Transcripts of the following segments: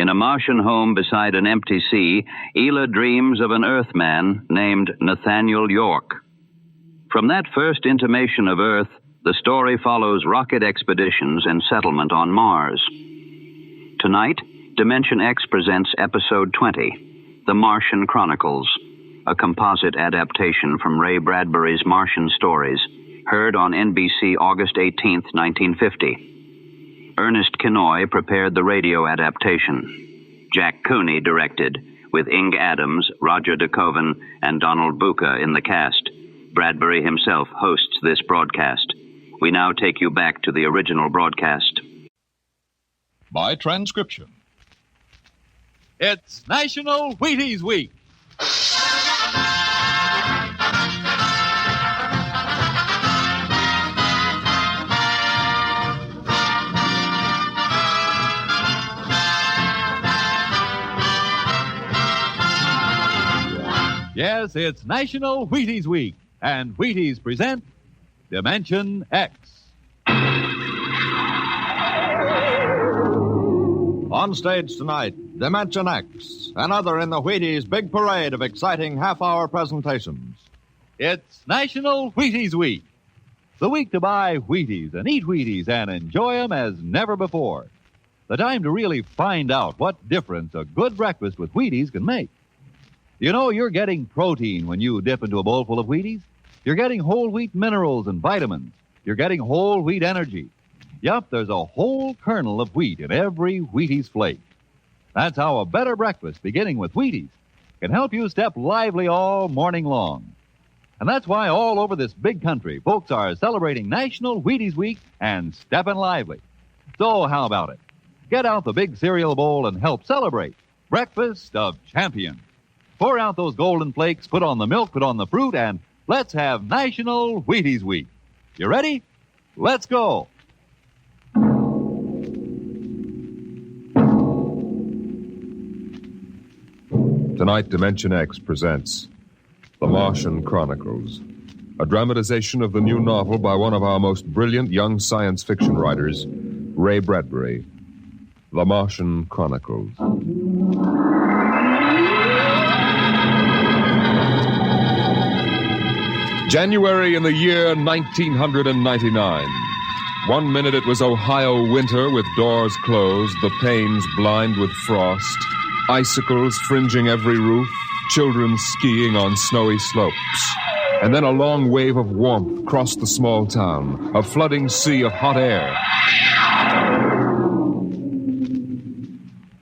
In a Martian home beside an empty sea, Ela dreams of an Earthman named Nathaniel York. From that first intimation of Earth, the story follows rocket expeditions and settlement on Mars. Tonight, Dimension X presents Episode 20, The Martian Chronicles, a composite adaptation from Ray Bradbury's Martian stories, heard on NBC August 18, 1950. Ernest Kinoy prepared the radio adaptation. Jack Cooney directed, with Inge Adams, Roger de Koven, and Donald Buka in the cast. Bradbury himself hosts this broadcast. We now take you back to the original broadcast. By transcription. It's National Wheaties Week. Yes, it's National Wheaties Week, and Wheaties present Dimension X. On stage tonight, Dimension X, another in the Wheaties big parade of exciting half-hour presentations. It's National Wheaties Week, the week to buy Wheaties and eat Wheaties and enjoy them as never before. The time to really find out what difference a good breakfast with Wheaties can make. You know, you're getting protein when you dip into a bowl full of Wheaties. You're getting whole wheat minerals and vitamins. You're getting whole wheat energy. Yup, there's a whole kernel of wheat in every Wheaties flake. That's how a better breakfast, beginning with Wheaties, can help you step lively all morning long. And that's why all over this big country, folks are celebrating National Wheaties Week and stepping lively. So how about it? Get out the big cereal bowl and help celebrate Breakfast of Champions. Pour out those golden flakes, put on the milk, put on the fruit, and let's have National Wheaties Week. You ready? Let's go. Tonight, Dimension X presents The Martian Chronicles, a dramatization of the new novel by one of our most brilliant young science fiction writers, Ray Bradbury. The Martian Chronicles. January in the year 1999. 1 minute it was Ohio winter with doors closed, the panes blind with frost, icicles fringing every roof, children skiing on snowy slopes. And then a long wave of warmth crossed the small town, a flooding sea of hot air.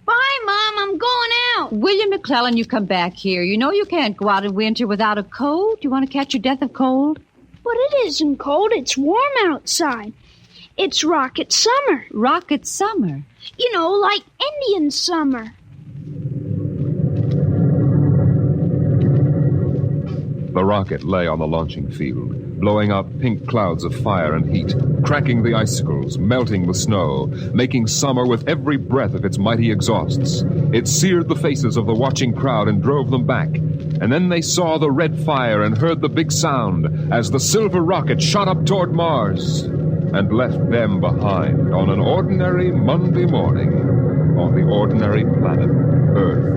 Bye, Mom, I'm going out. William McClellan, you come back here. You know you can't go out in winter without a coat. Do you want to catch your death of cold? But it isn't cold. It's warm outside. It's rocket summer. Rocket summer? You know, like Indian summer. The rocket lay on the launching field, blowing out pink clouds of fire and heat, cracking the icicles, melting the snow, making summer with every breath of its mighty exhausts. It seared the faces of the watching crowd and drove them back. And then they saw the red fire and heard the big sound as the silver rocket shot up toward Mars and left them behind on an ordinary Monday morning on the ordinary planet Earth.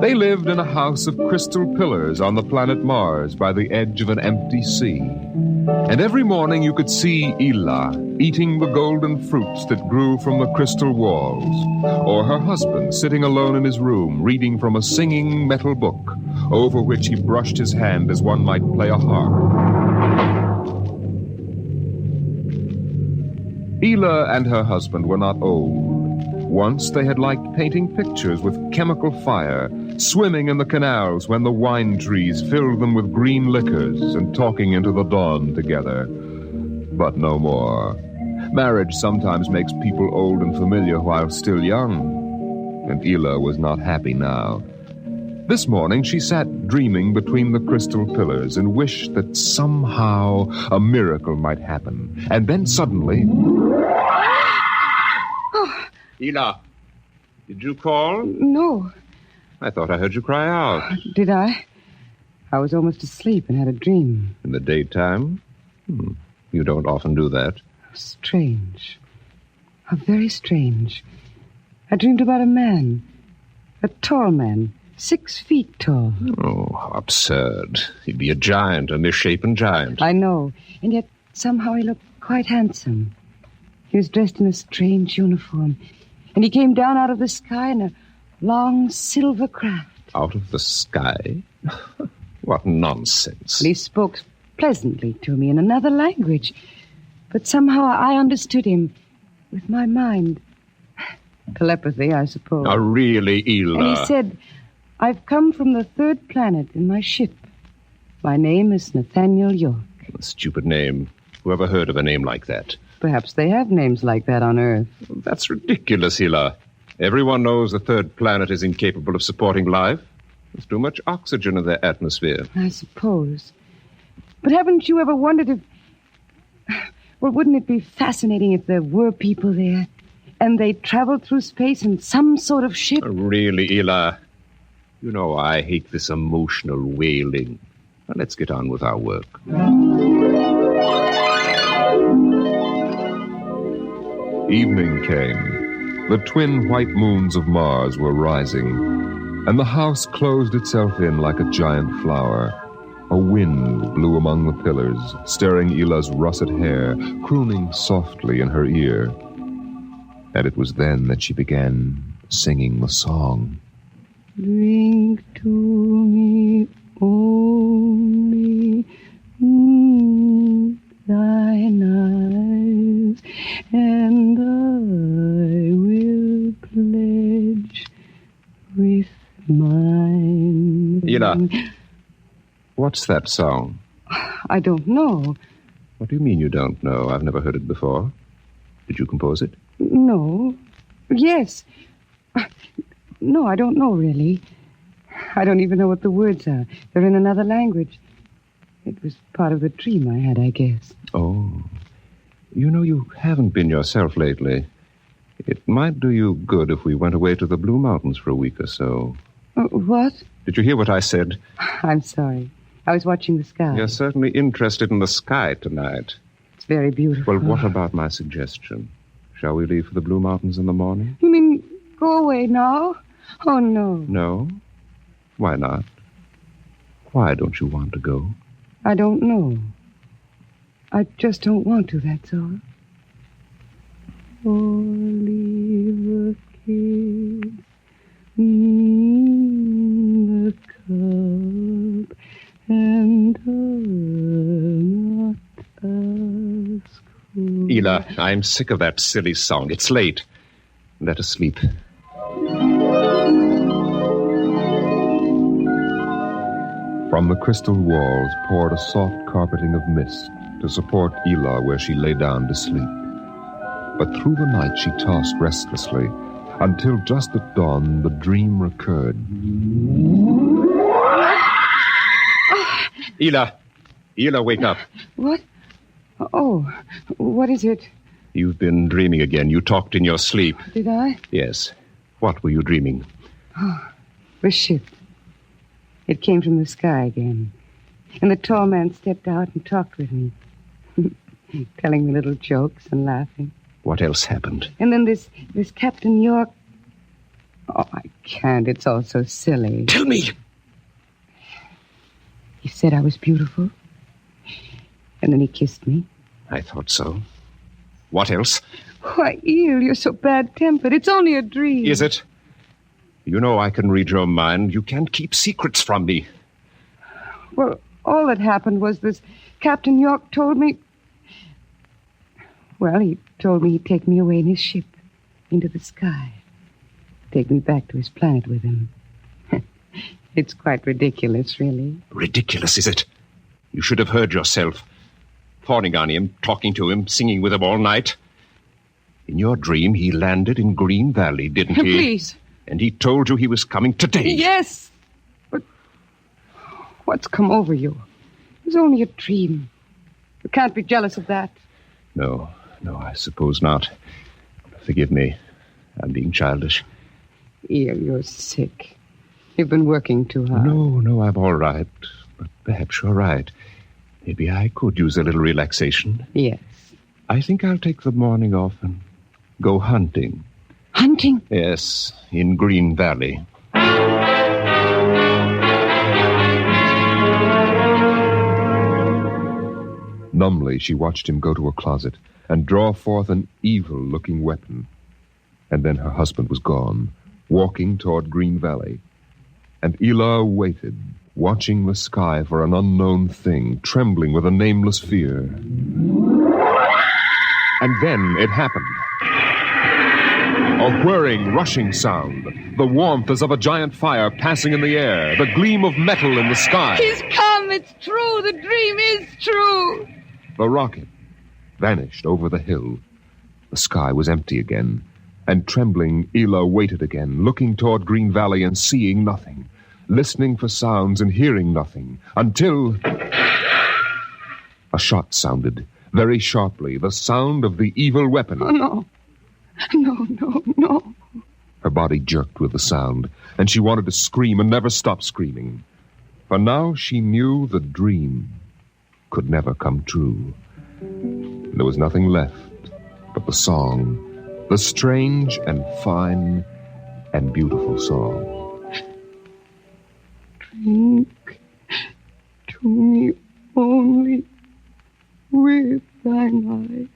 They lived in a house of crystal pillars on the planet Mars by the edge of an empty sea. And every morning you could see Ela eating the golden fruits that grew from the crystal walls, or her husband sitting alone in his room reading from a singing metal book over which he brushed his hand as one might play a harp. Ela and her husband were not old. Once they had liked painting pictures with chemical fire, swimming in the canals when the wine trees filled them with green liquors, and talking into the dawn together. But no more. Marriage sometimes makes people old and familiar while still young, and Ela was not happy now. This morning she sat dreaming between the crystal pillars and wished that somehow a miracle might happen. And then suddenly... Ela, did you call? No. I thought I heard you cry out. Did I? I was almost asleep and had a dream. In the daytime? You don't often do that. Strange. How very strange. I dreamed about a man. A tall man. 6 feet tall. Oh, how absurd. He'd be a giant, a misshapen giant. I know. And yet somehow he looked quite handsome. He was dressed in a strange uniform. And he came down out of the sky in a long silver craft. Out of the sky? What nonsense. He spoke pleasantly to me in another language. But somehow I understood him with my mind. Telepathy, I suppose. Oh, really, Ela? And he said, I've come from the 3rd planet in my ship. My name is Nathaniel York. A stupid name. Whoever heard of a name like that? Perhaps they have names like that on Earth. That's ridiculous, Ela. Everyone knows the 3rd planet is incapable of supporting life. There's too much oxygen in their atmosphere. I suppose. But haven't you ever wondered if... Well, wouldn't it be fascinating if there were people there and they traveled through space in some sort of ship? Really, Ela? You know I hate this emotional wailing. Now, let's get on with our work. Evening came. The twin white moons of Mars were rising, and the house closed itself in like a giant flower. A wind blew among the pillars, stirring Ela's russet hair, crooning softly in her ear. And it was then that she began singing the song. Drink to me only thine eyes, and I will pledge with mine. Ela, what's that song? I don't know. What do you mean you don't know? I've never heard it before. Did you compose it? No. Yes. No, I don't know, really. I don't even know what the words are. They're in another language. It was part of the dream I had, I guess. Oh. You know, you haven't been yourself lately. It might do you good if we went away to the Blue Mountains for a week or so. What? Did you hear what I said? I'm sorry. I was watching the sky. You're certainly interested in the sky tonight. It's very beautiful. Well, what about my suggestion? Shall we leave for the Blue Mountains in the morning? You mean go away now? Oh, no. No? Why not? Why don't you want to go? I don't know. I just don't want to, that's all. Oh, leave a kiss in the cup, and not ask for... Ela, I'm sick of that silly song. It's late. Let us sleep. From the crystal walls poured a soft carpeting of mist to support Ela where she lay down to sleep. But through the night she tossed restlessly, until just at dawn the dream recurred. Ela! Ela, wake up. What? Oh, what is it? You've been dreaming again. You talked in your sleep. Did I? Yes. What were you dreaming? Oh, the ship. It came from the sky again. And the tall man stepped out and talked with me, telling me little jokes and laughing. What else happened? And then this Captain York... Oh, I can't. It's all so silly. Tell me! He said I was beautiful. And then he kissed me. I thought so. What else? Why, Eel, you're so bad-tempered. It's only a dream. Is it? You know I can read your mind. You can't keep secrets from me. Well, all that happened was this Captain York told me... Well, he told me he'd take me away in his ship into the sky. Take me back to his planet with him. It's quite ridiculous, really. Ridiculous, is it? You should have heard yourself. Fawning on him, talking to him, singing with him all night. In your dream, he landed in Green Valley, didn't he? Please. And he told you he was coming today. Yes. But what's come over you? It was only a dream. You can't be jealous of that. No, I suppose not. Forgive me. I'm being childish. Eel, you're sick. You've been working too hard. No, I'm all right. But perhaps you're right. Maybe I could use a little relaxation. Yes. I think I'll take the morning off and go hunting. Hunting? Yes, in Green Valley. Numbly, she watched him go to a closet and draw forth an evil-looking weapon. And then her husband was gone, walking toward Green Valley. And Ela waited, watching the sky for an unknown thing, trembling with a nameless fear. And then it happened. A whirring, rushing sound. The warmth as of a giant fire passing in the air. The gleam of metal in the sky. He's come. It's true. The dream is true. The rocket vanished over the hill. The sky was empty again. And trembling, Ela waited again, looking toward Green Valley and seeing nothing. Listening for sounds and hearing nothing. Until a shot sounded, very sharply. The sound of the evil weapon. Oh, no. No. Her body jerked with the sound, and she wanted to scream and never stop screaming. For now she knew the dream could never come true. There was nothing left but the song, the strange and fine and beautiful song. Drink to me only with thine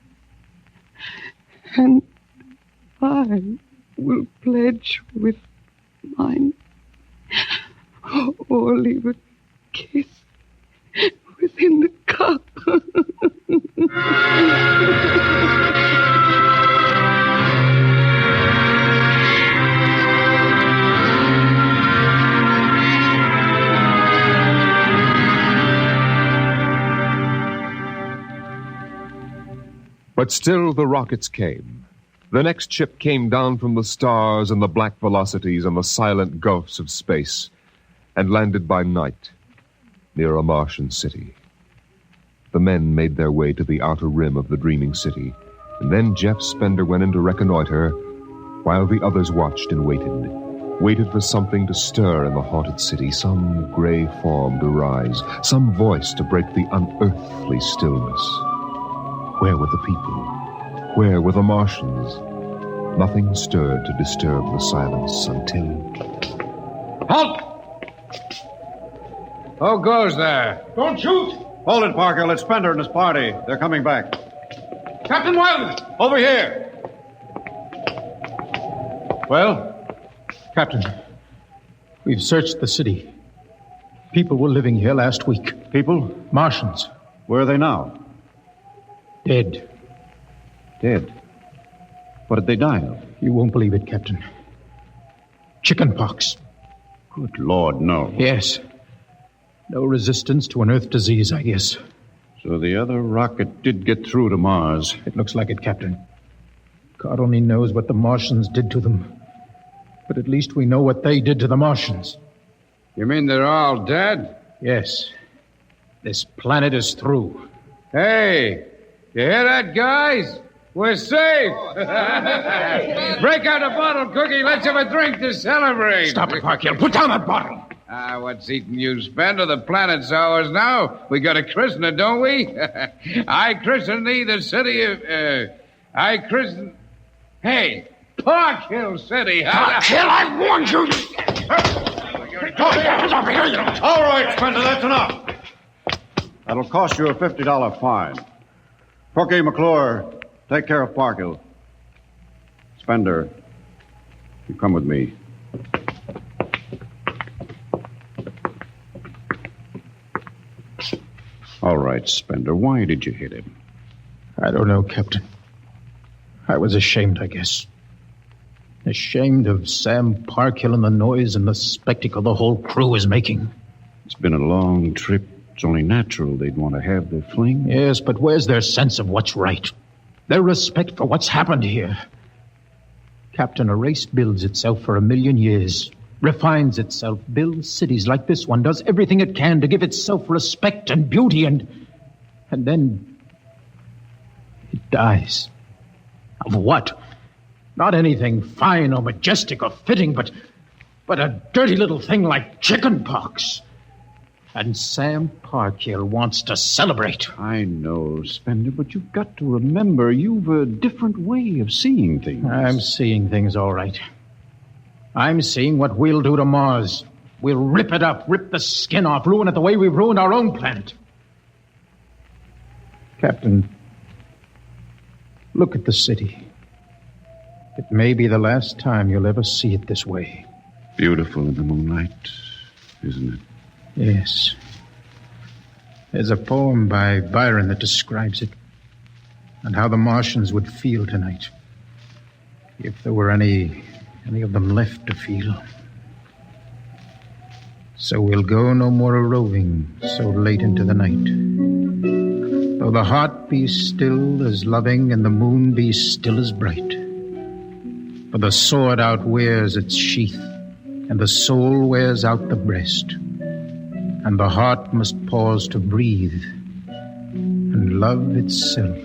eye, and I will pledge with mine. Or leave a kiss within the cup. But still the rockets came. The next ship came down from the stars and the black velocities and the silent gulfs of space, and landed by night near a Martian city. The men made their way to the outer rim of the dreaming city, and then Jeff Spender went in to reconnoiter, while the others watched and waited for something to stir in the haunted city, some gray form to rise, some voice to break the unearthly stillness. Where were the people? Where were the Martians? Nothing stirred to disturb the silence until... Halt! Who goes there? Don't shoot! Hold it, Parker. It's Spender and his party. They're coming back. Captain Wilder! Over here! Well? Captain, we've searched the city. People were living here last week. People? Martians. Where are they now? Dead. Dead. What did they die of? You won't believe it, Captain. Chicken pox. Good Lord, no. Yes. No resistance to an Earth disease, I guess. So the other rocket did get through to Mars. It looks like it, Captain. God only knows what the Martians did to them. But at least we know what they did to the Martians. You mean they're all dead? Yes. This planet is through. Hey, you hear that, guys? We're safe. Break out a bottle, Cookie. Let's have a drink to celebrate. Stop it, Parkhill. Put down that bottle. What's eating you, Spender? The planet's ours now. We got to christen it, don't we? I christen thee the city of... I christen... Hey, Park Hill City. Park Hill, I warned you. All right, Spender, that's enough. That'll cost you a $50 fine. Cookie, McClure, take care of Parkhill. Spender, you come with me. All right, Spender, why did you hit him? I don't know, Captain. I was ashamed, I guess. Ashamed of Sam Parkhill and the noise and the spectacle the whole crew is making. It's been a long trip. It's only natural they'd want to have their fling. Yes, but where's their sense of what's right? Their respect for what's happened here? Captain, a race builds itself for 1,000,000 years, refines itself, builds cities like this one, does everything it can to give itself respect and beauty, and then it dies. Of what? Not anything fine or majestic or fitting, but but a dirty little thing like chicken pox. And Sam Parkhill wants to celebrate. I know, Spender, but you've got to remember you've a different way of seeing things. I'm seeing things all right. I'm seeing what we'll do to Mars. We'll rip it up, rip the skin off, ruin it the way we've ruined our own planet. Captain, look at the city. It may be the last time you'll ever see it this way. Beautiful in the moonlight, isn't it? Yes. There's a poem by Byron that describes it, and how the Martians would feel tonight, if there were any of them left to feel. So we'll go no more a-roving so late into the night. Though the heart be still as loving and the moon be still as bright. For the sword outwears its sheath, and the soul wears out the breast. And the heart must pause to breathe, and love itself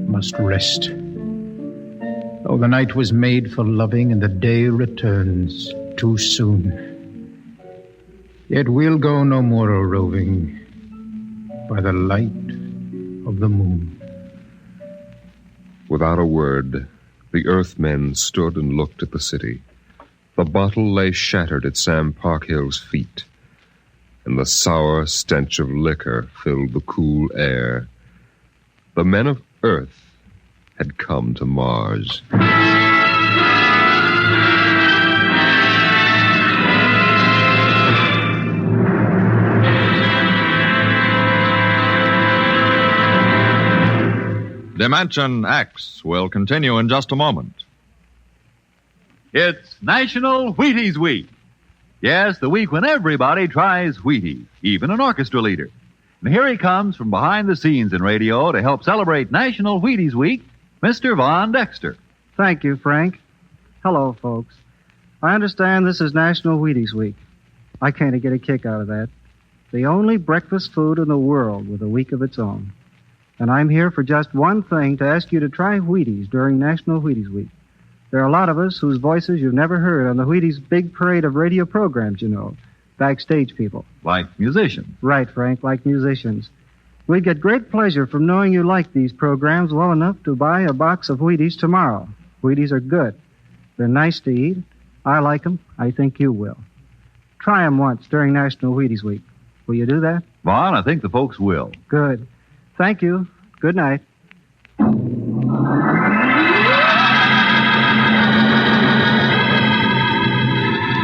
must rest. Though the night was made for loving, and the day returns too soon, yet we'll go no more a-roving by the light of the moon. Without a word, the Earthmen stood and looked at the city. The bottle lay shattered at Sam Parkhill's feet, and the sour stench of liquor filled the cool air. The men of Earth had come to Mars. Dimension X will continue in just a moment. It's National Wheaties Week. Yes, the week when everybody tries Wheaties, even an orchestra leader. And here he comes from behind the scenes in radio to help celebrate National Wheaties Week, Mr. Von Dexter. Thank you, Frank. Hello, folks. I understand this is National Wheaties Week. I kind of get a kick out of that. The only breakfast food in the world with a week of its own. And I'm here for just one thing, to ask you to try Wheaties during National Wheaties Week. There are a lot of us whose voices you've never heard on the Wheaties big parade of radio programs, you know. Backstage people. Like musicians. Right, Frank, like musicians. We'd get great pleasure from knowing you like these programs well enough to buy a box of Wheaties tomorrow. Wheaties are good. They're nice to eat. I like them. I think you will. Try them once during National Wheaties Week. Will you do that? Vaughn, I think the folks will. Good. Thank you. Good night.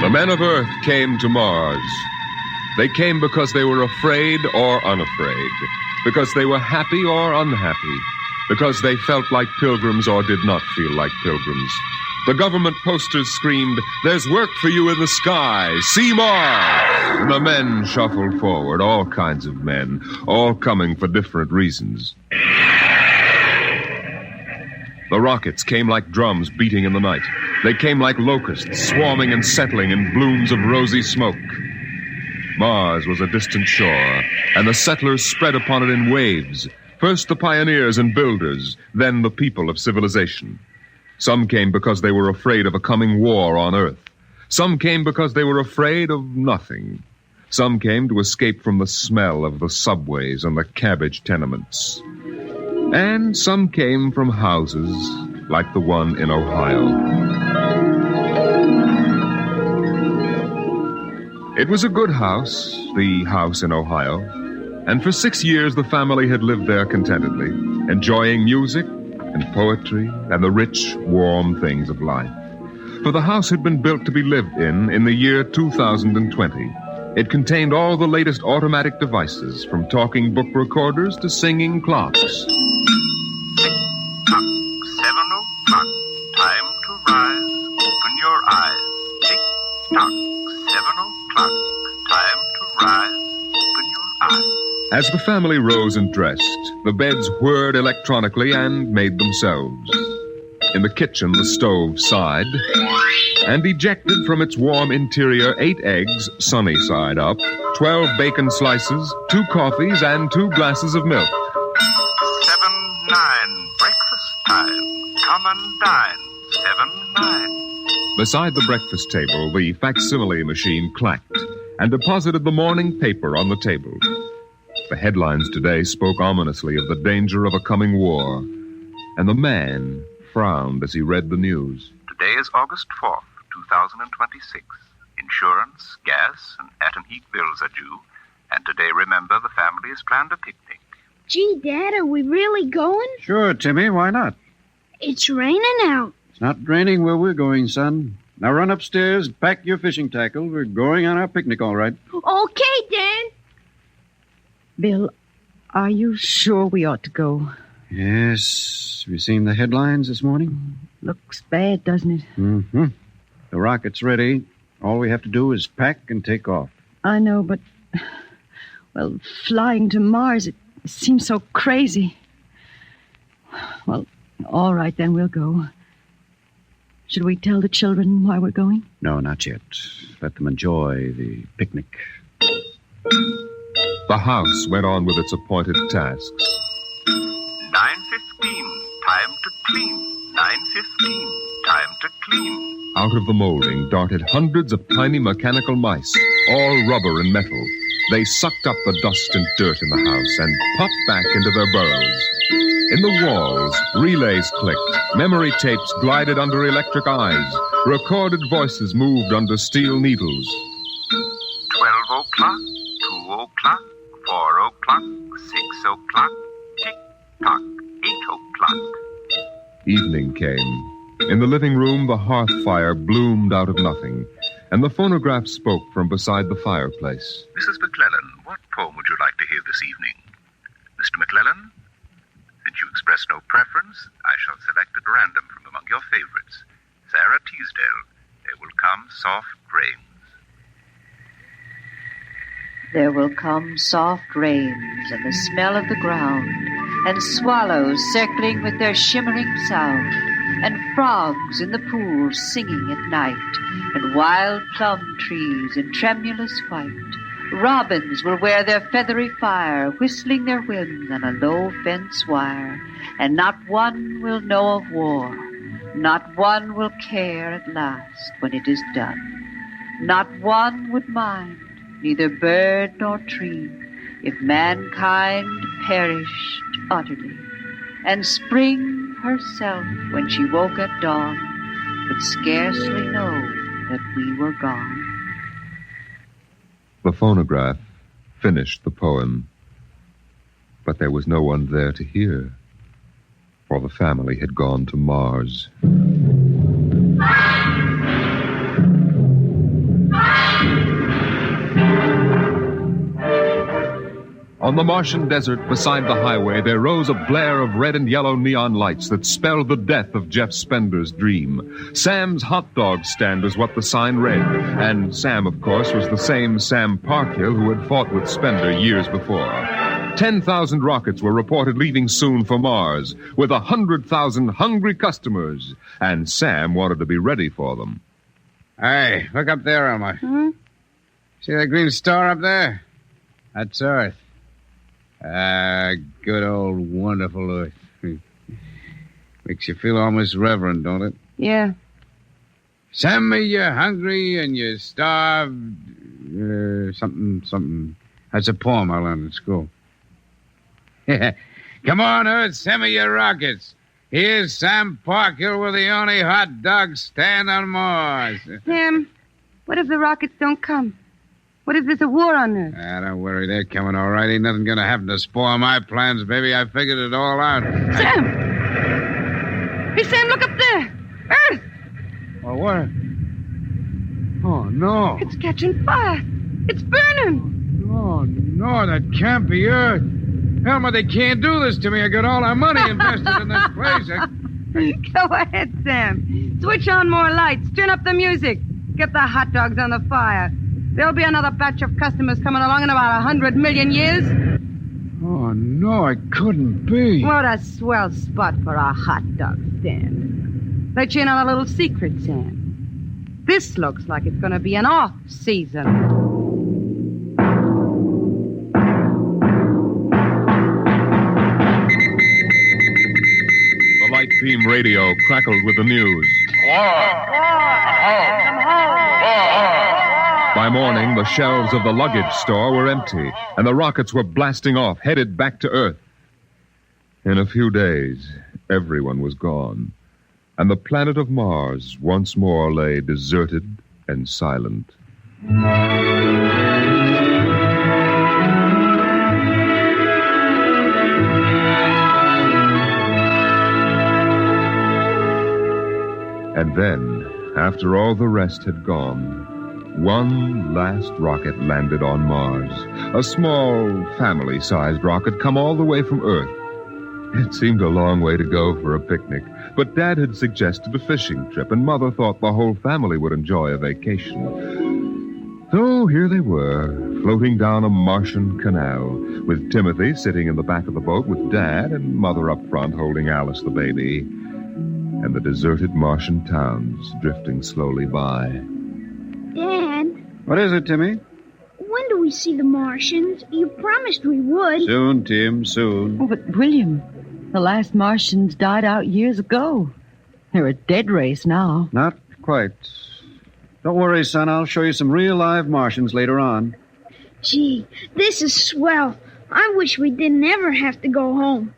The men of Earth came to Mars. They came because they were afraid or unafraid, because they were happy or unhappy, because they felt like pilgrims or did not feel like pilgrims. The government posters screamed, "There's work for you in the sky. See Mars!" And the men shuffled forward, all kinds of men, all coming for different reasons. The rockets came like drums beating in the night. They came like locusts, swarming and settling in blooms of rosy smoke. Mars was a distant shore, and the settlers spread upon it in waves. First the pioneers and builders, then the people of civilization. Some came because they were afraid of a coming war on Earth. Some came because they were afraid of nothing. Some came to escape from the smell of the subways and the cabbage tenements. And some came from houses like the one in Ohio. It was a good house, the house in Ohio, and for 6 years the family had lived there contentedly, enjoying music and poetry and the rich, warm things of life. For the house had been built to be lived in the year 2020. It contained all the latest automatic devices, from talking book recorders to singing clocks. 7 o'clock, time to rise, open your eyes. Tick-tock, 7 o'clock, time to rise, open your eyes. As the family rose and dressed, the beds whirred electronically and made themselves. In the kitchen, the stove sighed, and ejected from its warm interior 8 eggs, sunny side up, 12 bacon slices, 2 coffees, and 2 glasses of milk. 7-9, breakfast time. Come and dine. 7-9. Beside the breakfast table, the facsimile machine clacked and deposited the morning paper on the table. The headlines today spoke ominously of the danger of a coming war, and the man frowned as he read the news. Today is August 4th, 2026. Insurance, gas, and atom heat bills are due. And today, remember, the family has planned a picnic. Gee, Dad, are we really going? Sure, Timmy, why not? It's raining out. It's not raining where we're going, son. Now run upstairs, pack your fishing tackle. We're going on our picnic, all right. Okay, Dad. Bill, are you sure we ought to go? Yes. Have you seen the headlines this morning? Looks bad, doesn't it? Mm-hmm. The rocket's ready. All we have to do is pack and take off. I know, but... Well, flying to Mars, it seems so crazy. Well, all right, then we'll go. Should we tell the children why we're going? No, not yet. Let them enjoy the picnic. The house went on with its appointed tasks. 9:15, time to clean. 9:15, time to clean. Out of the molding darted hundreds of tiny mechanical mice, all rubber and metal. They sucked up the dust and dirt in the house and popped back into their burrows. In the walls, relays clicked, memory tapes glided under electric eyes, recorded voices moved under steel needles. 12 o'clock, 2 o'clock, 4 o'clock, 6 o'clock, tick-tock, 8 o'clock. Evening came. In the living room, the hearth fire bloomed out of nothing, and the phonograph spoke from beside the fireplace. Mrs. McClellan, what poem would you like to hear this evening? Mr. McClellan? Since you express no preference, I shall select at random from among your favorites. Sarah Teasdale, There Will Come Soft Rains. There will come soft rains and the smell of the ground, and swallows circling with their shimmering sound, and frogs in the pools singing at night, and wild plum trees in tremulous white. Robins will wear their feathery fire, whistling their whims on a low fence wire, and not one will know of war, not one will care at last when it is done. Not one would mind, neither bird nor tree, if mankind perished utterly, and spring herself, when she woke at dawn, would scarcely know that we were gone. The phonograph finished the poem, but there was no one there to hear, for the family had gone to Mars. On the Martian desert beside the highway, there rose a blare of red and yellow neon lights that spelled the death of Jeff Spender's dream. Sam's hot dog stand was what the sign read, and Sam, of course, was the same Sam Parkhill who had fought with Spender years before. 10,000 rockets were reported leaving soon for Mars, with 100,000 hungry customers, and Sam wanted to be ready for them. Hey, look up there, Elmer. See that green star up there? That's Earth. Good old wonderful Earth. Makes you feel almost reverent, don't it? Yeah. Send me you're hungry and you're starved. Something. That's a poem I learned in school. Come on, Earth, send me your rockets. Here's Sam Parkhill with the only hot dog stand on Mars. Sam, what if the rockets don't come? What if there's a war on Earth? Don't worry, they're coming all right. Ain't nothing gonna happen to spoil my plans, baby. I figured it all out. Sam! Hey, Sam, look up there! Earth! Well, what? Oh, no. It's catching fire. It's burning. No, that can't be Earth. Elmer, they can't do this to me. I got all our money invested in this place. Go ahead, Sam. Switch on more lights. Turn up the music. Get the hot dogs on the fire. There'll be another batch of customers coming along in about 100 million years. Oh, no, it couldn't be. What a swell spot for a hot dog stand. Let you in on a little secret, Sam. This looks like it's going to be an off-season. The light beam radio crackled with the news. By morning, the shelves of the luggage store were empty, and the rockets were blasting off, headed back to Earth. In a few days, everyone was gone, and the planet of Mars once more lay deserted and silent. And then, after all the rest had gone, one last rocket landed on Mars. A small, family-sized rocket come all the way from Earth. It seemed a long way to go for a picnic, but Dad had suggested a fishing trip, and Mother thought the whole family would enjoy a vacation. So here they were, floating down a Martian canal, with Timothy sitting in the back of the boat with Dad and Mother up front holding Alice the baby, and the deserted Martian towns drifting slowly by. Dad, What is it, Timmy? when do we see the Martians? You promised we would. Soon, Tim, soon. Oh, but William, the last Martians died out years ago. They're a dead race now. Not quite. Don't worry, son. I'll show you some real live Martians later on. Gee, this is swell. I wish we didn't ever have to go home.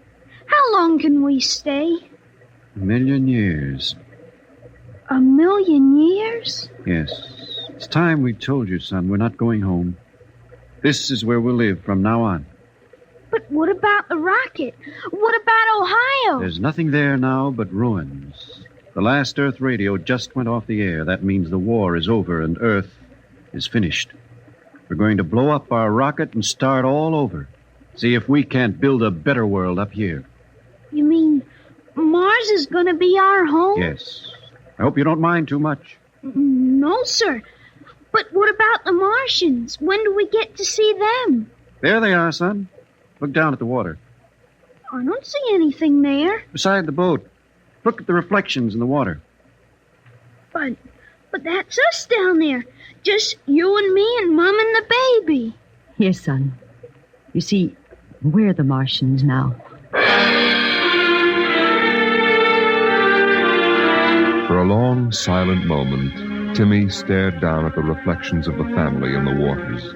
How long can we stay? 1,000,000 years. 1,000,000 years? Yes. It's time we told you, son. We're not going home. This is where we'll live from now on. But what about the rocket? What about Ohio? There's nothing there now but ruins. The last Earth radio just went off the air. That means the war is over and Earth is finished. We're going to blow up our rocket and start all over. See if we can't build a better world up here. You mean Mars is going to be our home? Yes. I hope you don't mind too much. No, sir. But what about the Martians? When do we get to see them? There they are, son. Look down at the water. I don't see anything there. Beside the boat. Look at the reflections in the water. But that's us down there. Just you and me and Mom and the baby. Yes, son. You see, we're the Martians now. For a long, silent moment, Timmy stared down at the reflections of the family in the waters,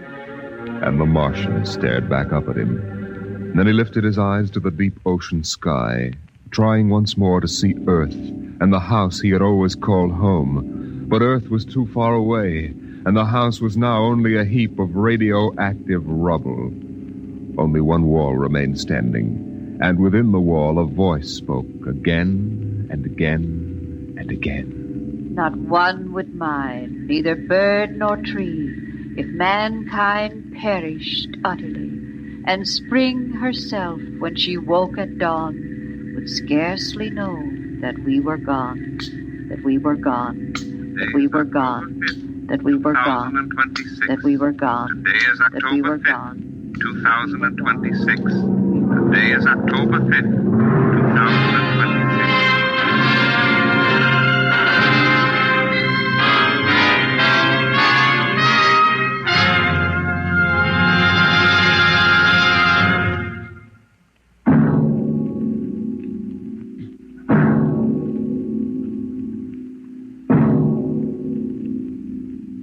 and the Martian stared back up at him. Then he lifted his eyes to the deep ocean sky, trying once more to see Earth and the house he had always called home. But Earth was too far away, and the house was now only a heap of radioactive rubble. Only one wall remained standing, and within the wall a voice spoke again and again and again. Not one would mind, neither bird nor tree, if mankind perished utterly, and spring herself, when she woke at dawn, would scarcely know that we were gone, that we were gone, that we were gone, that we were gone, that we were gone, Today is that we October were 5th, gone. 2026. Today is October 5th, 2026.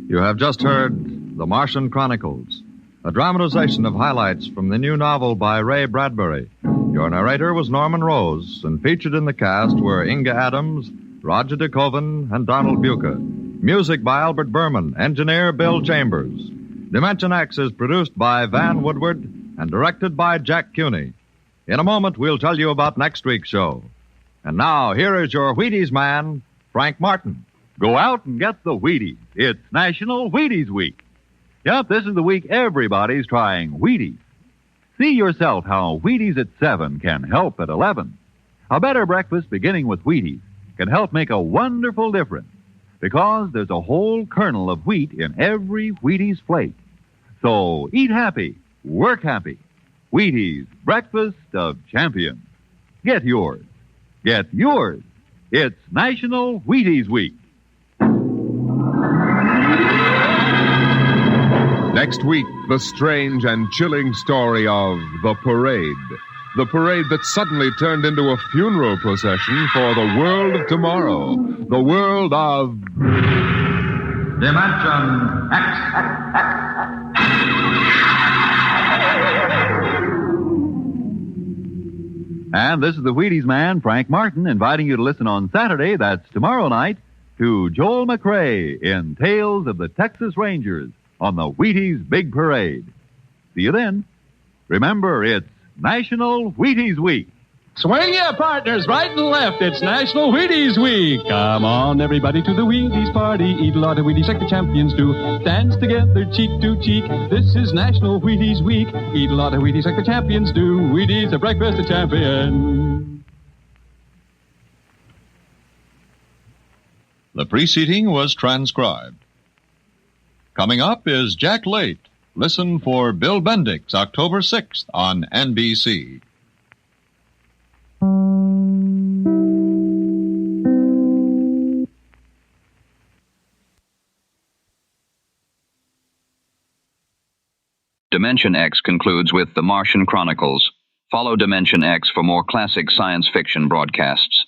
You have just heard The Martian Chronicles, a dramatization of highlights from the new novel by Ray Bradbury. Your narrator was Norman Rose, and featured in the cast were Inge Adams, Roger de Koven, and Donald Buka. Music by Albert Berman, engineer Bill Chambers. Dimension X is produced by Van Woodward and directed by Jack Cuney. In a moment, we'll tell you about next week's show. And now, here is your Wheaties man, Frank Martin. Go out and get the Wheaties. It's National Wheaties Week. Yep, this is the week everybody's trying Wheaties. See yourself how Wheaties at 7 can help at 11. A better breakfast beginning with Wheaties can help make a wonderful difference because there's a whole kernel of wheat in every Wheaties flake. So eat happy, work happy. Wheaties, breakfast of champions. Get yours. Get yours. It's National Wheaties Week. Next week, the strange and chilling story of The Parade. The parade that suddenly turned into a funeral procession for the world of tomorrow. The world of... Dimension X. And this is the Wheaties man, Frank Martin, inviting you to listen on Saturday, that's tomorrow night, to Joel McRae in Tales of the Texas Rangers on the Wheaties Big Parade. See you then. Remember, it's National Wheaties Week. Swing ya, partners, right and left. It's National Wheaties Week. Come on, everybody, to the Wheaties party. Eat a lot of Wheaties like the champions do. Dance together, cheek to cheek. This is National Wheaties Week. Eat a lot of Wheaties like the champions do. Wheaties, a breakfast of champions. The preceding was transcribed. Coming up is Jack Late. Listen for Bill Bendix, October 6th on NBC. Dimension X concludes with The Martian Chronicles. Follow Dimension X for more classic science fiction broadcasts.